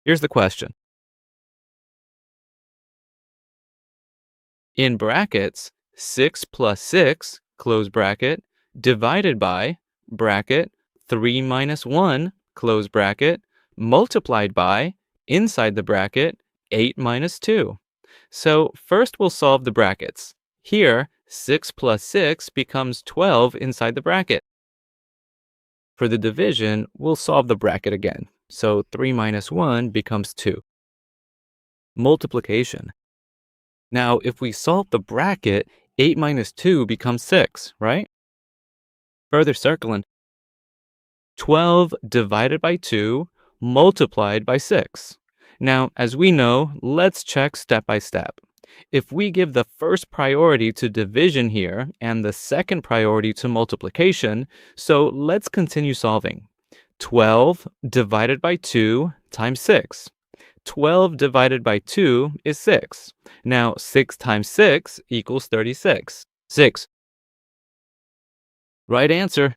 Here's the question. In brackets, 6 plus 6, close bracket, divided by, bracket, 3 minus 1, close bracket, multiplied by, inside the bracket, 8 minus 2. So first we'll solve the brackets. Here, 6 plus 6 becomes 12 inside the bracket. For the division, we'll solve the bracket again. So 3 minus 1 becomes 2. Multiplication. Now, if we solve the bracket, 8 minus 2 becomes 6, right? Further circling, 12 divided by 2 multiplied by 6. Now, as we know, let's check step by step. If we give the first priority to division here and the second priority to multiplication, so let's continue solving. 12 divided by 2 times 6. 12 divided by 2 is 6. Now, 6 times 6 equals 36. 6. Right answer.